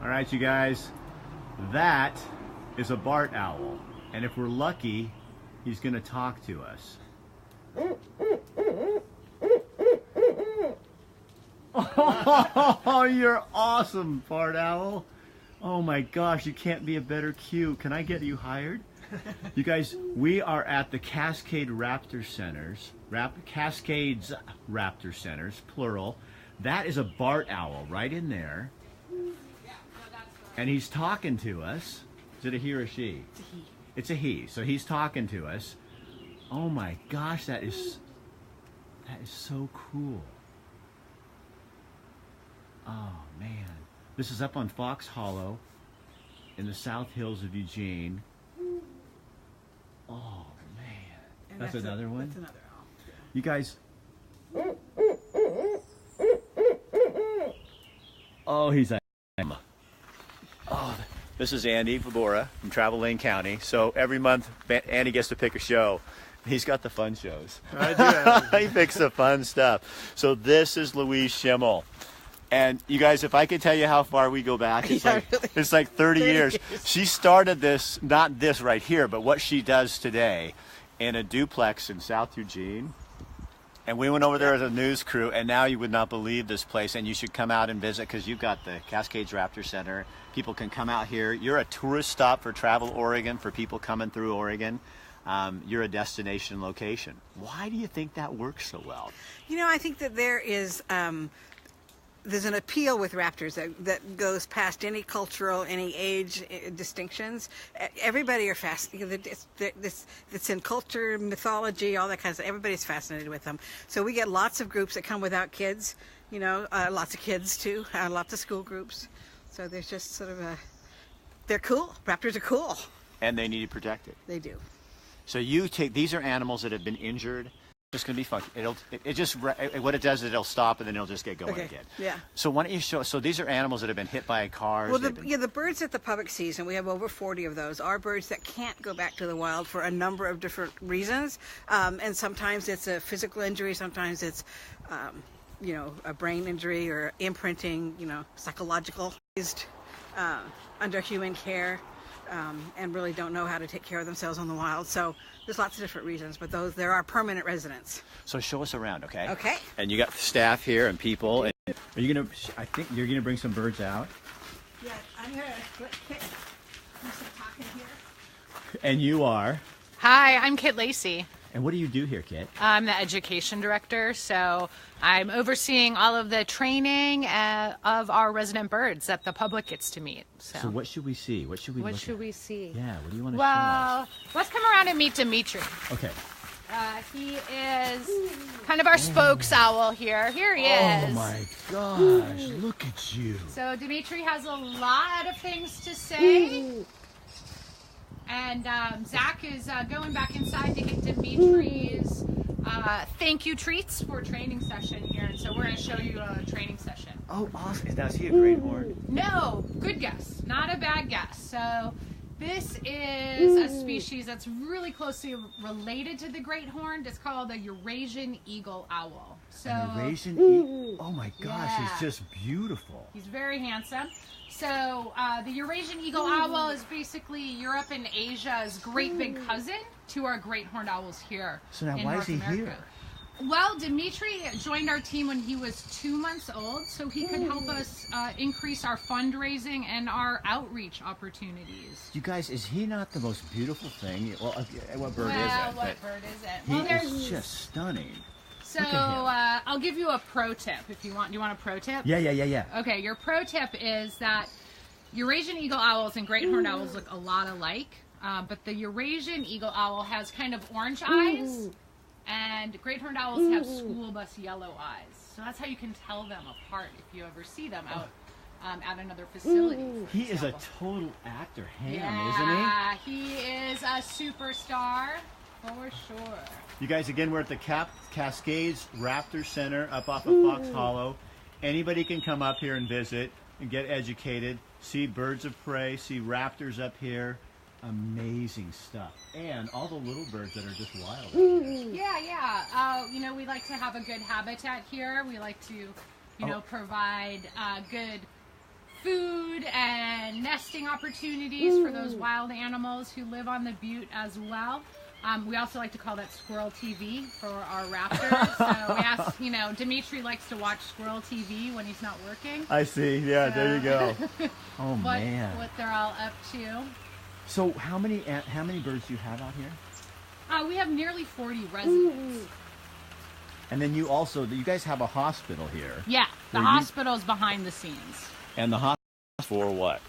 All right, you guys, that is a Bart owl. And if we're lucky, he's going to talk to us. Oh, you're awesome, Bart owl. Oh my gosh, you can't be a better cue. Can I get you hired? You guys, we are at the Cascade Raptor Centers, Cascades Raptor Centers, plural. That is a Bart owl right in there. And he's talking to us. Is it a he or a she? It's a he. It's a he. So he's talking to us. Oh my gosh, that is so cool. Oh man. This is up on Fox Hollow in the South Hills of Eugene. Oh man. And That's another one? That's another owl. You guys. Oh, he's a. Oh, this is Andy Vabora from Travel Lane County. So every month, Andy gets to pick a show. He's got the fun shows. I do. He picks the fun stuff. So this is Louise Schimmel. And you guys, if I could tell you how far we go back, it's like 30 years. She started this, not this right here, but what she does today in a duplex in South Eugene. And we went over there as a news crew, and now you would not believe this place, and you should come out and visit because you've got the Cascades Raptor Center. People can come out here. You're a tourist stop for Travel Oregon, for people coming through Oregon. You're a destination location. Why do you think that works so well? You know, I think that there is there's an appeal with raptors that goes past any cultural, any age distinctions. Everybody are fascinated. It's in culture, mythology, all that kind of stuff. Everybody's fascinated with them. So we get lots of groups that come without kids, you know, lots of kids too, lots of school groups. So there's just sort of they're cool. Raptors are cool. And they need to protect it. They do. So you take, these are animals that have been injured. It's going to be funky. What it does is it'll stop and then it'll just get going again. Yeah. So why don't you show? So these are animals that have been hit by cars. Well, the birds that the public sees, and we have over 40 of those, are birds that can't go back to the wild for a number of different reasons. And sometimes it's a physical injury, sometimes it's, you know, a brain injury or imprinting, you know, psychological, under human care. And really don't know how to take care of themselves on the wild. So there's lots of different reasons, but there are permanent residents. So show us around, okay? Okay. And you got staff here and people. And are you gonna? I think you're gonna bring some birds out. Yeah, I'm gonna let Kit do some talking here. And you are. Hi, I'm Kit Lacey. And what do you do here, Kit? I'm the education director, so I'm overseeing all of the training of our resident birds that the public gets to meet. So what should we see? What should we look at? What should we see? Yeah, what do you want to show us? Well, let's come around and meet Dimitri. Okay. He is kind of our spokes owl here. Here he is. Oh my gosh, look at you. So Dimitri has a lot of things to say. And Zach is going back inside to get Dimitri's thank you treats for training session here. And so we're going to show you a training session. Oh, awesome. Now, is he a great horn? No, good guess. Not a bad guess. So this is a species that's really closely related to the great horned. It's called the Eurasian eagle owl. So An Eurasian eagle? Oh my gosh, Yeah. he's just beautiful. he's very handsome. So the Eurasian eagle owl is basically Europe and Asia's great big cousin to our great horned owls here. So now in why North is he America. here? Well, Dimitri joined our team when he was 2 months old, so he could help us increase our fundraising and our outreach opportunities. You guys, is he not the most beautiful thing? Well, what bird is Well, it? what bird is it? He Well, is just stunning. So Look at him. I'll give you a pro tip if you want. Do you want a pro tip? Yeah. Okay, your pro tip is that Eurasian eagle owls and great horned owls look a lot alike, but the Eurasian eagle owl has kind of orange eyes, and great horned owls have school bus yellow eyes. So that's how you can tell them apart if you ever see them out at another facility. He is a total actor ham, Yeah, he is a superstar for sure. You guys, again, we're at the Cascades Raptor Center up off of Fox Hollow. Anybody can come up here and visit and get educated, see birds of prey, see raptors up here. Amazing stuff. And all the little birds that are just wild. Yeah. You know, we like to have a good habitat here. We like to, you know, provide good food and nesting opportunities for those wild animals who live on the butte as well. We also like to call that Squirrel TV for our raptors. So we ask, you know, Dimitri likes to watch Squirrel TV when he's not working. I see. Yeah, there you go. Oh, man. What they're all up to. So how many birds do you have out here? We have nearly 40 residents. And then you guys have a hospital here. Yeah, the hospital's behind the scenes. And the hospital for what?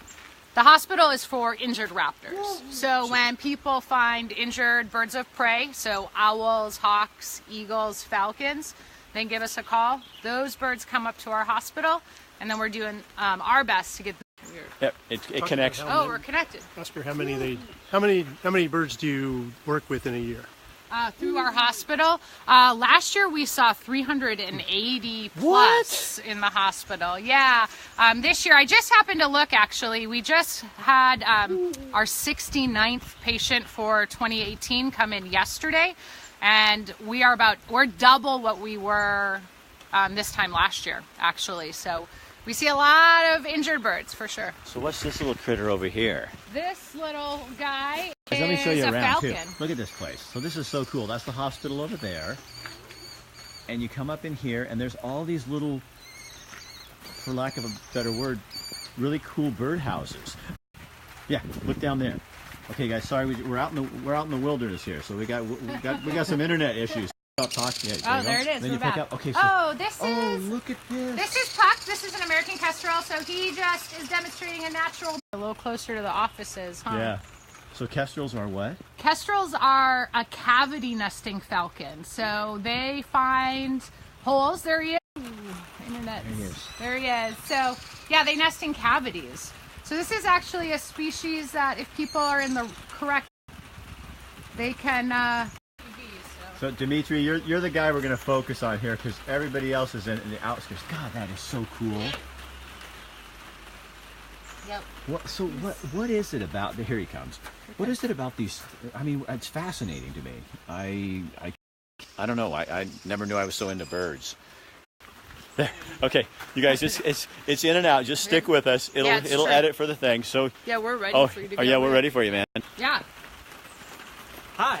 The hospital is for injured raptors. So when people find injured birds of prey, so owls, hawks, eagles, falcons, then give us a call. Those birds come up to our hospital, and then we're doing our best to get them. Yep, it connects. Oh, we're connected. Oscar, how many birds do you work with in a year? Through our hospital. Last year we saw 380 plus in the hospital. Yeah. This year I just happened to look actually. We just had our 69th patient for 2018 come in yesterday, and we're double what we were this time last year actually. So we see a lot of injured birds for sure. So what's this little critter over here? This little guy is Let me show you a around falcon. too. Look at this place. So this is so cool. That's the hospital over there. And you come up in here and there's all these little, for lack of a better word, really cool bird houses. Yeah, look down there. Okay guys, sorry, we're out in the wilderness here. So we got some internet issues. Talk. Yeah, there it is. Then we're you back. pick up. Okay, so, look at this. This is Puck. This is an American kestrel, so he just is demonstrating a natural. A little closer to the offices, huh? Yeah. So kestrels are what? Kestrels are a cavity nesting falcon. So they find holes. There he is. Internet. There he is. So yeah, they nest in cavities. So this is actually a species that if people are in the correct, they can. So Dimitri, you're the guy we're going to focus on here because everybody else is in the outskirts. God, that is so cool. Yep. What is it about? Here he comes. What is it about these? I mean, it's fascinating to me. I don't know. I never knew I was so into birds. There. Okay, you guys, it's in and out. Just stick with us. It'll edit for the thing. So yeah, we're ready for you to go. Oh yeah, we're ready for you, man. Yeah. Hi.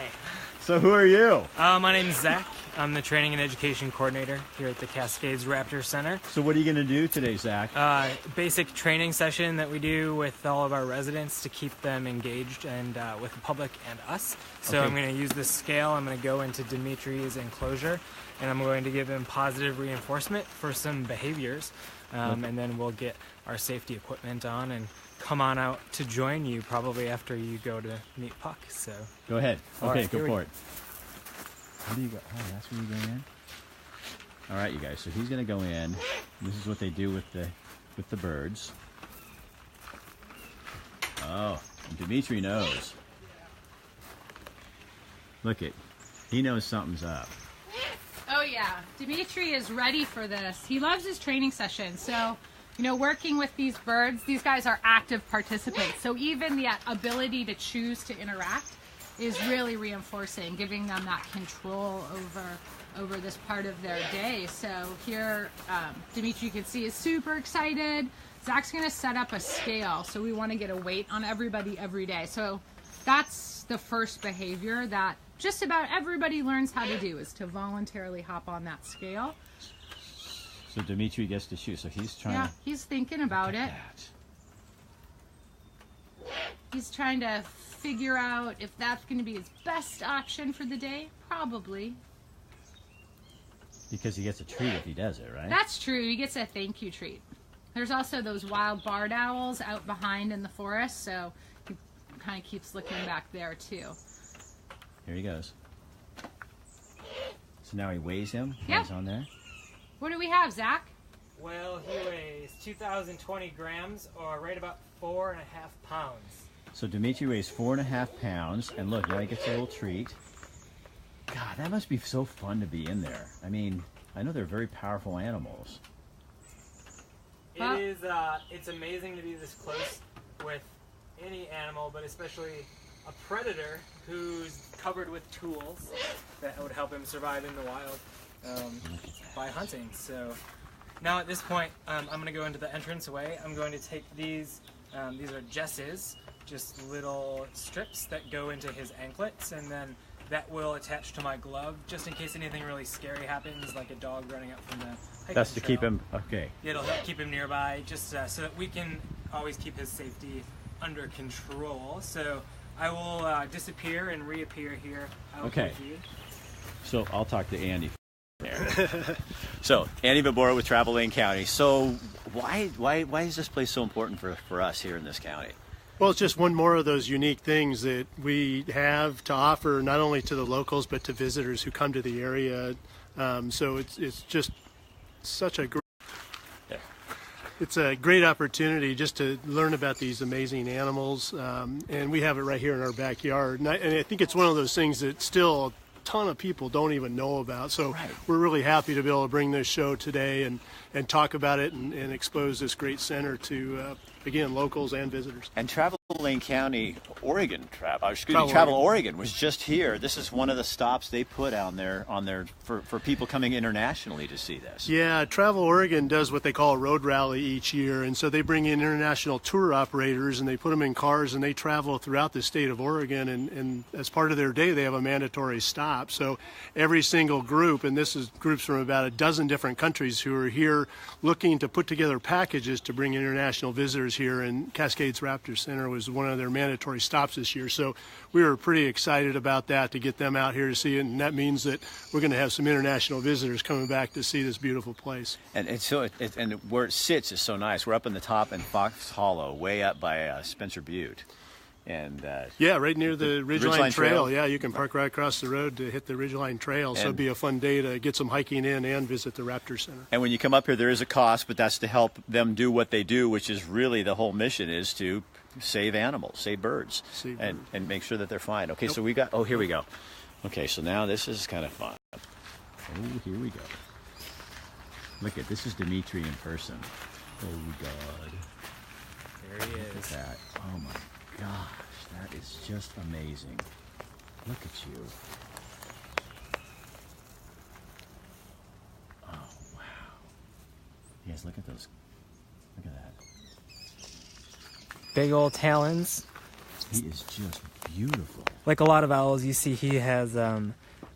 So who are you? My name's Zach. I'm the Training and Education Coordinator here at the Cascades Raptor Center. So what are you going to do today, Zach? Basic training session that we do with all of our residents to keep them engaged and with the public and us. So I'm going to use this scale. I'm going to go into Dimitri's enclosure, and I'm going to give him positive reinforcement for some behaviors. And then we'll get our safety equipment on and come on out to join you probably after you go to meet Puck. So go ahead. Okay, right, go for it. How do you go? Oh, that's where you go in. All right, you guys. So he's going to go in. This is what they do with the birds. Oh, and Dimitri knows. Look it. He knows something's up. Oh yeah, Dimitri is ready for this. He loves his training session. So, you know, working with these birds, these guys are active participants. So even the ability to choose to interact is really reinforcing, giving them that control over this part of their day. So here, Dimitri, you can see, is super excited. Zach's gonna set up a scale. So we wanna get a weight on everybody every day. So that's the first behavior that just about everybody learns how to do, is to voluntarily hop on that scale. So Dimitri gets to choose. So he's trying. Yeah, he's thinking about it. That. He's trying to figure out if that's going to be his best option for the day. Probably. Because he gets a treat if he does it, right? That's true. He gets a thank you treat. There's also those wild barred owls out behind in the forest, so he kind of keeps looking back there too. Here he goes. So now he weighs him. Yeah. He's on there. What do we have, Zach? well, he weighs 2,020 grams, or right about 4.5 pounds. So Dimitri weighs 4.5 pounds, and look, now he gets a little treat. God, that must be so fun to be in there. I mean, I know they're very powerful animals. It is, it's amazing to be this close with any animal, but especially a predator who's covered with tools that would help him survive in the wild by hunting. So Now at this point, I'm going to go into the entranceway. I'm going to take these are jesses, just little strips that go into his anklets, and then that will attach to my glove just in case anything really scary happens, like a dog running up from the hiking That's to trail. keep him, okay. It'll help keep him nearby, just so that we can always keep his safety under control. So I will disappear and reappear here. Okay. So I'll talk to Andy. So Andy Vibora with Travel Lane County. So why is this place so important for us here in this county? Well, it's just one more of those unique things that we have to offer, not only to the locals but to visitors who come to the area. So it's just such a great. It's a great opportunity just to learn about these amazing animals, and we have it right here in our backyard. And I think it's one of those things that still a ton of people don't even know about. So we're really happy to be able to bring this show today and talk about it and expose this great center to, again, locals and visitors. And Travel Lane County, Oregon, Travel Oregon was just here. This is one of the stops they put on there for people coming internationally to see this. Yeah, Travel Oregon does what they call a road rally each year, and so they bring in international tour operators and they put them in cars and they travel throughout the state of Oregon, and as part of their day they have a mandatory stop. So every single group, and this is groups from about a dozen different countries who are here looking to put together packages to bring international visitors here, and Cascades Raptor Center was one of their mandatory stops this year. So we were pretty excited about that, to get them out here to see it, and that means that we're going to have some international visitors coming back to see this beautiful place. And where it sits is so nice. We're up in the top in Fox Hollow, way up by Spencer Butte. And yeah, right near the Ridgeline Trail. Trail. Yeah, you can park right across the road to hit the Ridgeline Trail. So it'd be a fun day to get some hiking in and visit the Raptor Center. And when you come up here, there is a cost, but that's to help them do what they do, which is really the whole mission, is to save animals, save birds, and make sure that they're fine. Okay, so we got, here we go. Okay, so now this is kind of fun. Oh, here we go. Look at, this is Dimitri in person. Oh, God. There he is. Look at that. Oh, my gosh, that is just amazing. Look at you. Oh, wow. You guys, look at those. Look at that. Big old talons. He is just beautiful. Like a lot of owls, you see he has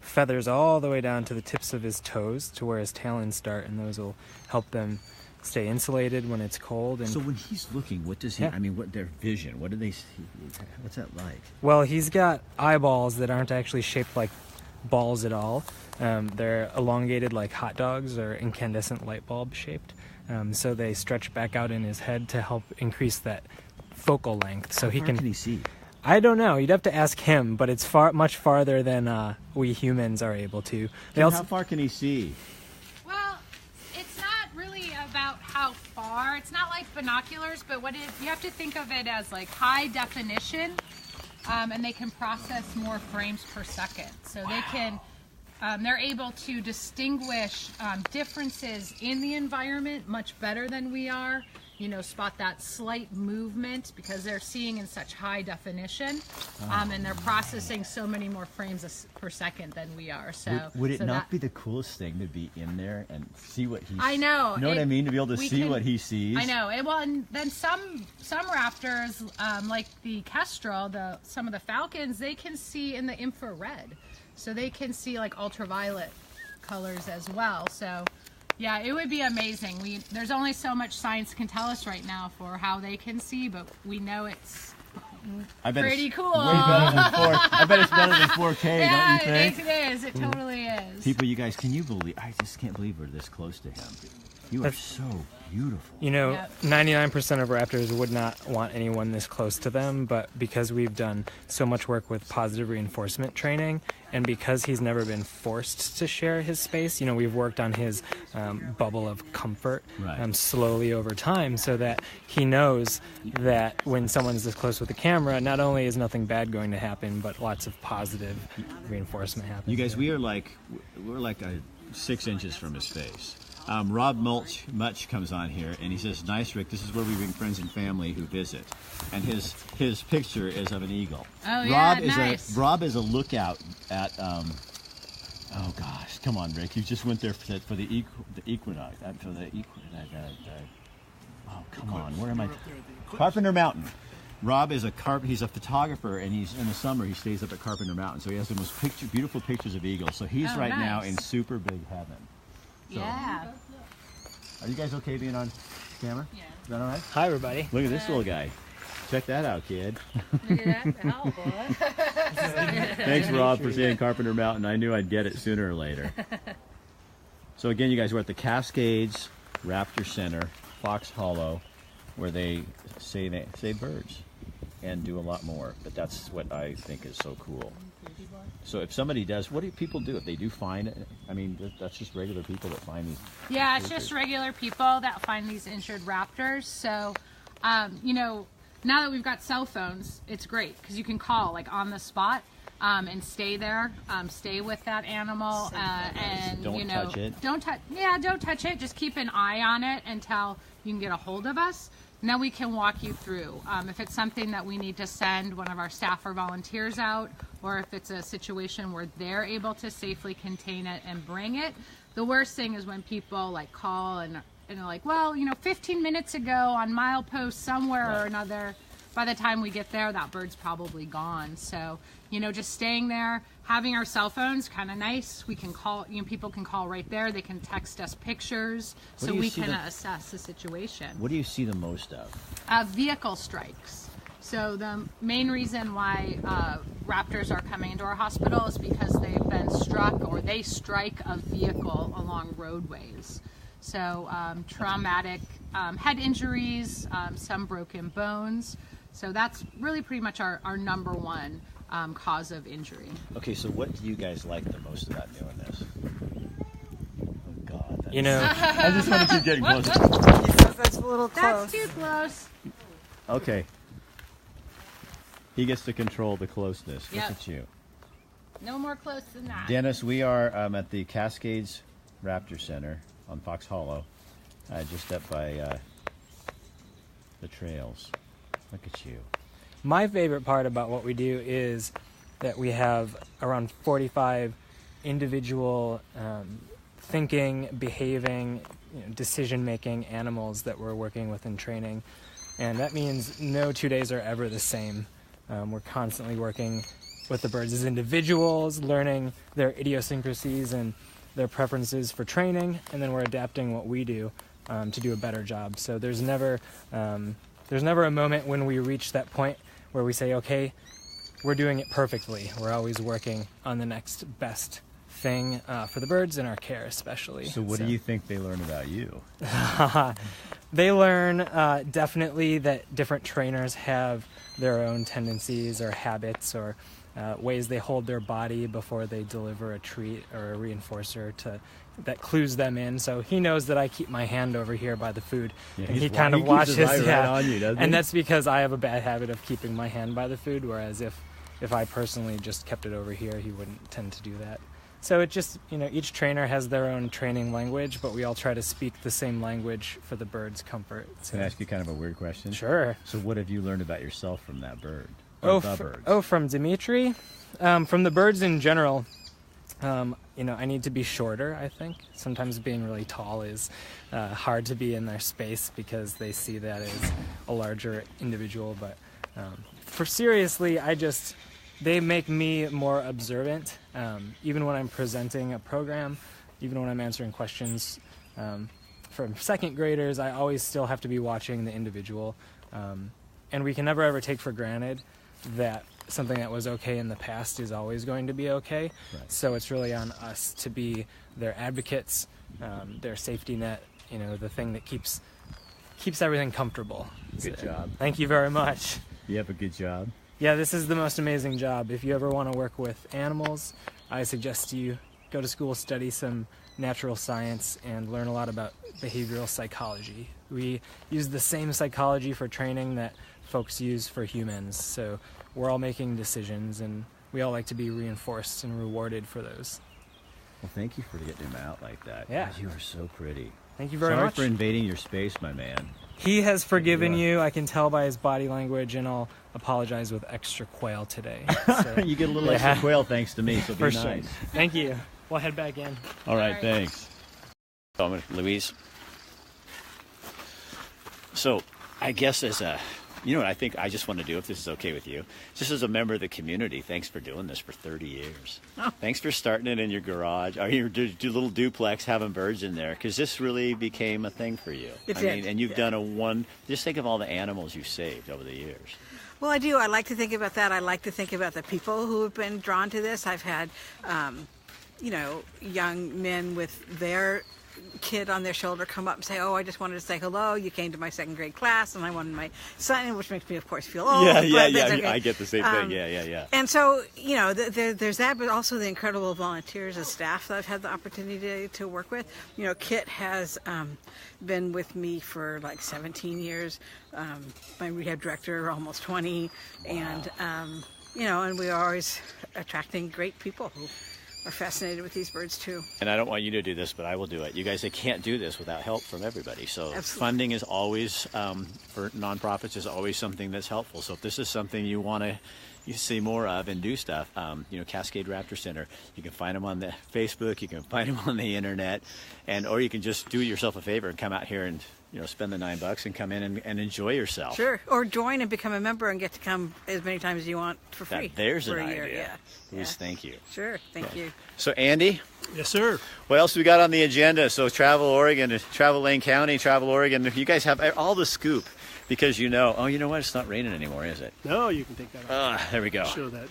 feathers all the way down to the tips of his toes to where his talons start, and those will help them stay insulated when it's cold. And so when he's looking, what does he, I mean, what their vision, what do they see? What's that like? Well, he's got eyeballs that aren't actually shaped like balls at all. They're elongated like hot dogs, or incandescent light bulb shaped. So they stretch back out in his head to help increase that focal length. So How far can he see? I don't know. You'd have to ask him, but it's much farther than we humans are able to. How far can he see? Well, it's not really about how far. It's not like binoculars, but you have to think of it as like high definition, and they can process more frames per second. So they can, they're able to distinguish differences in the environment much better than we are. You know, spot that slight movement because they're seeing in such high definition, and they're processing so many more frames per second than we are. So would it not be the coolest thing to be in there and see what he's? I know. You know what I mean? To be able to see what he sees. I know. And then some raptors, like the kestrel, some of the falcons, they can see in the infrared, so they can see like ultraviolet colors as well. So. Yeah, it would be amazing. There's only so much science can tell us right now for how they can see, but we know it's pretty cool. I bet it's better than 4K, yeah, don't you think? It is. It totally is. People, you guys, can you believe? I just can't believe we're this close to him. You are so beautiful. You know, 99% of raptors would not want anyone this close to them, but because we've done so much work with positive reinforcement training, and because he's never been forced to share his space, you know, we've worked on his bubble of comfort slowly over time, so that he knows that when someone's this close with the camera, not only is nothing bad going to happen, but lots of positive reinforcement happens. You guys, we're like 6 inches from his face. Rob Much comes on here and he says, "Nice, Rick. This is where we bring friends and family who visit." And his picture is of an eagle. Oh, yeah, Rob is a lookout at Oh gosh, come on, Rick! You just went there for the equinox. Oh come on, where am I? Carpenter Mountain. Rob is he's a photographer, and he's in the summer he stays up at Carpenter Mountain, so he has the most beautiful pictures of eagles. So he's right now in super big heaven. So, Yeah. Are you guys okay being on camera? Yeah. Is that all right? Hi, everybody. Look at this little guy. Check that out, kid. Look at that owl, boy. Thanks, Rob, for saying Carpenter Mountain. I knew I'd get it sooner or later. So again, you guys, we're at the Cascades Raptor Center, Fox Hollow, where they save birds and do a lot more. But that's what I think is so cool. So if somebody does, what do people do if they do find it? I mean, that's just regular people that find these. Yeah, it's just regular people that find these injured raptors. So, you know, now that we've got cell phones, it's great because you can call like on the spot and stay there, stay with that animal, and don't touch it. Don't touch it. Just keep an eye on it until you can get a hold of us. Now we can walk you through. If it's something that we need to send one of our staff or volunteers out, or if it's a situation where they're able to safely contain it and bring it. The worst thing is when people like call and are like, well, you know, 15 minutes ago on milepost somewhere or another, by the time we get there, that bird's probably gone. So, you know, just staying there, having our cell phones, kind of nice. We can call, you know, people can call right there. They can text us pictures so we can assess the situation. What do you see the most of? Vehicle strikes. So the main reason why raptors are coming into our hospital is because they've been struck or they strike a vehicle along roadways. So traumatic head injuries, some broken bones. So that's really pretty much our number one cause of injury. Okay, so what do you guys like the most about doing this? Oh God. You know, I just want to keep getting closer. That's a little close. That's too close. Okay. He gets to control the closeness. Yep. Look at you. No more close than that. Dennis, we are at the Cascades Raptor Center on Fox Hollow, just up by the trails. Look at you. my favorite part about what we do is that we have around 45 individual thinking, behaving, decision-making animals that we're working with in training. And that means no 2 days are ever the same. We're constantly working with the birds as individuals, learning their idiosyncrasies and their preferences for training, and then we're adapting what we do to do a better job. So there's never a moment when we reach that point where we say, okay, we're doing it perfectly. We're always working on the next best thing for the birds and our care especially. So what do you think they learn about you? They learn definitely that different trainers have their own tendencies or habits or ways they hold their body before they deliver a treat or a reinforcer that clues them in. So he knows that I keep my hand over here by the food, and he kind of watches. Right on you, doesn't he? And that's because I have a bad habit of keeping my hand by the food, whereas if I personally just kept it over here, he wouldn't tend to do that. So it just, each trainer has their own training language, but we all try to speak the same language for the bird's comfort. So. Can I ask you kind of a weird question? Sure. So what have you learned about yourself from that bird? From Dimitri? From the birds in general, I need to be shorter, I think. Sometimes being really tall is hard to be in their space because they see that as a larger individual. But for seriously, they make me more observant. Even when I'm presenting a program, even when I'm answering questions from second graders, I always still have to be watching the individual. And we can never ever take for granted that something that was okay in the past is always going to be okay. Right. So it's really on us to be their advocates, their safety net, the thing that keeps everything comfortable. Good job. Thank you very much. You have a good job. Yeah, this is the most amazing job. If you ever want to work with animals, I suggest you go to school, study some natural science, and learn a lot about behavioral psychology. We use the same psychology for training that folks use for humans, so we're all making decisions, and we all like to be reinforced and rewarded for those. Well, thank you for getting him out like that. Yeah. God, you are so pretty. Thank you very much. Sorry for invading your space, my man. He has forgiven you. I can tell by his body language, and I'll apologize with extra quail today. So, you get a little extra quail thanks to me, so be for nice. Sure. Thank you. we'll head back in. All right, All right. thanks. Louise. So I guess as a, you know what I think I just want to do, if this is okay with you, just as a member of the community, thanks for doing this for 30 years. Oh. Thanks for starting it in your garage, or your little duplex, having birds in there, because this really became a thing for you. It I did, mean, and you've done just think of all the animals you've saved over the years. Well, I do. I like to think about that. I like to think about the people who have been drawn to this. I've had, young men with their kid on their shoulder come up and say, "Oh, I just wanted to say hello. You came to my second grade class, and I wanted my son," which makes me, of course, feel old. yeah. but that's okay. I get the same thing. Yeah. And so, there's that, but also the incredible volunteers and staff that I've had the opportunity to work with. Kit has been with me for like 17 years. My rehab director, almost 20. Wow. And, and we are always attracting great people who are fascinated with these birds too. And I don't want you to do this, but I will do it. You guys, they can't do this without help from everybody. So Absolutely. Funding is always, for nonprofits, is always something that's helpful. So if this is something you want to see more of and do stuff, Cascade Raptor Center, you can find them on the Facebook, you can find them on the internet, or you can just do yourself a favor and come out here and spend the $9 and come in and enjoy yourself. Sure. Or join and become a member and get to come as many times as you want for free. There's for an a year. idea. Yeah. Please, thank you. Sure. Thank you. So Andy, Yes, sir. what else we got on the agenda? So Travel Oregon, Travel Lane County, Travel Oregon. You guys have all the scoop because you know what? It's not raining anymore, is it? No, you can take that off. There we go. Show that.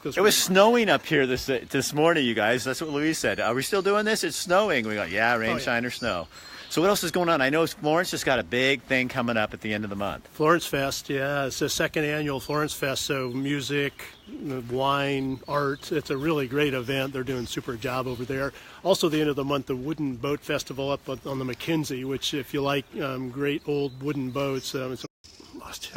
It was snowing up here this morning, you guys. That's what Louise said. Are we still doing this? It's snowing. We go, yeah, rain, shine, or snow. So what else is going on? I know Florence just got a big thing coming up at the end of the month. Florence Fest, yeah. It's the second annual Florence Fest, so music, wine, art. It's a really great event. They're doing a super job over there. Also, the end of the month, the Wooden Boat Festival up on the McKenzie, which if you like great old wooden boats, it's lost.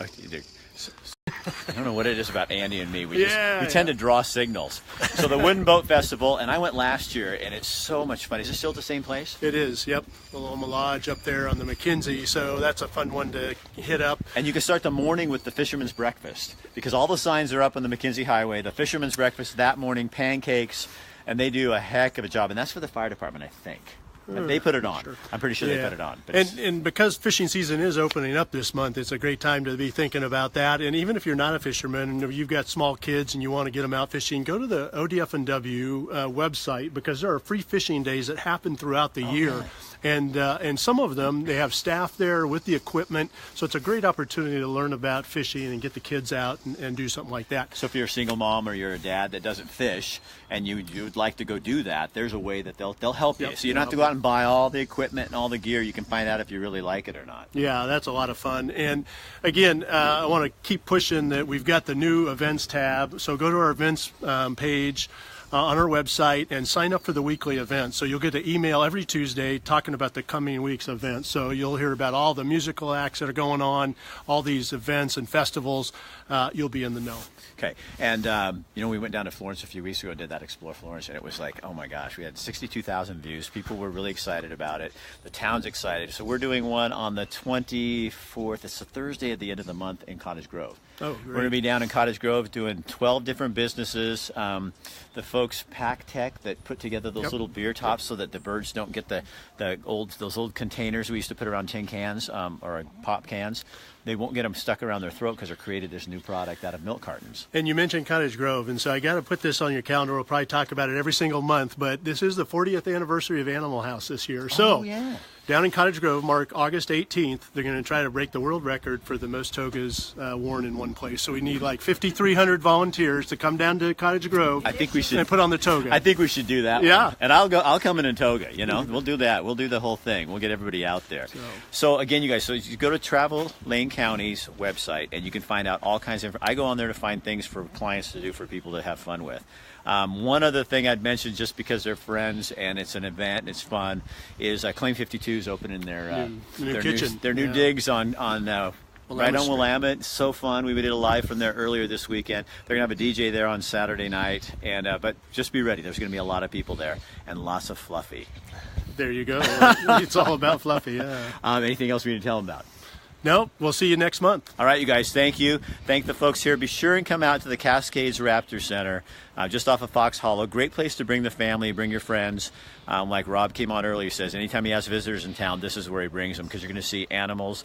I don't know what it is about Andy and me. We Yeah, tend to draw signals. So the Wooden Boat Festival, and I went last year, and it's so much fun. Is it still at the same place? It is, yep. The Loma Lodge up there on the McKenzie, so that's a fun one to hit up. And you can start the morning with the Fisherman's Breakfast, because all the signs are up on the McKenzie Highway. The Fisherman's Breakfast that morning, pancakes, and they do a heck of a job. And that's for the fire department, I think. They put it on. Sure. I'm pretty sure they put it on. But and because fishing season is opening up this month, it's a great time to be thinking about that. And even if you're not a fisherman and you've got small kids and you want to get them out fishing, go to the ODF&W website, because there are free fishing days that happen throughout the year. Yeah. And some of them, they have staff there with the equipment. So it's a great opportunity to learn about fishing and get the kids out and do something like that. So if you're a single mom or you're a dad that doesn't fish and you'd like to go do that, there's a way that they'll help you. So you don't have to go out and buy all the equipment and all the gear. You can find out if you really like it or not. Yeah, that's a lot of fun. And again, I want to keep pushing that we've got the new events tab. So go to our events page on our website and sign up for the weekly events. So you'll get an email every Tuesday talking about the coming week's events. So you'll hear about all the musical acts that are going on, all these events and festivals. You'll be in the know. Okay. And, we went down to Florence a few weeks ago and did that Explore Florence, and it was like, oh my gosh, we had 62,000 views. People were really excited about it. The town's excited. So we're doing one on the 24th. It's a Thursday at the end of the month in Cottage Grove. Oh, great. We're going to be down in Cottage Grove doing 12 different businesses. The folks Pack Tech that put together those little beer tops so that the birds don't get those old containers we used to put around tin cans or pop cans. They won't get them stuck around their throat because they're created this new product out of milk cartons. And you mentioned Cottage Grove, and so I got to put this on your calendar. We'll probably talk about it every single month, but this is the 40th anniversary of Animal House this year. So down in Cottage Grove, mark August 18th, they're going to try to break the world record for the most togas worn in one place. So we need like 5,300 volunteers to come down to Cottage Grove. I think we should and put on the toga. I think we should do that. Yeah, one. And I'll come in toga. We'll do that. We'll do the whole thing. We'll get everybody out there. So again, you guys, so you go to Travel Lane County's website and you can find out all kinds of. I go on there to find things for clients to do for people to have fun with. One other thing I'd mention, just because they're friends and it's an event and it's fun, is Claim 52 is opening their kitchen. Their new digs on right on Willamette. It's so fun. We did a live from there earlier this weekend. They're going to have a DJ there on Saturday night. And but just be ready. There's going to be a lot of people there and lots of Fluffy. There you go. It's all about Fluffy, yeah. Anything else we need to tell them about? Nope. We'll see you next month. All right, you guys, thank you. Thank the folks here. Be sure and come out to the Cascades Raptor Center, just off of Fox Hollow. Great place to bring the family, bring your friends. Like Rob came on earlier, he says anytime he has visitors in town, this is where he brings them, because you're going to see animals,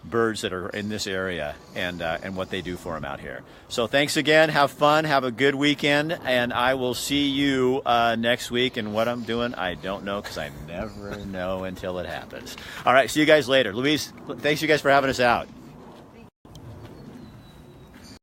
birds that are in this area, and what they do for them out here. So thanks again. Have fun. Have a good weekend, and I will see you next week. And what I'm doing, I don't know, because I never know until it happens. All right, see you guys later. Louise, thanks you guys for having us out.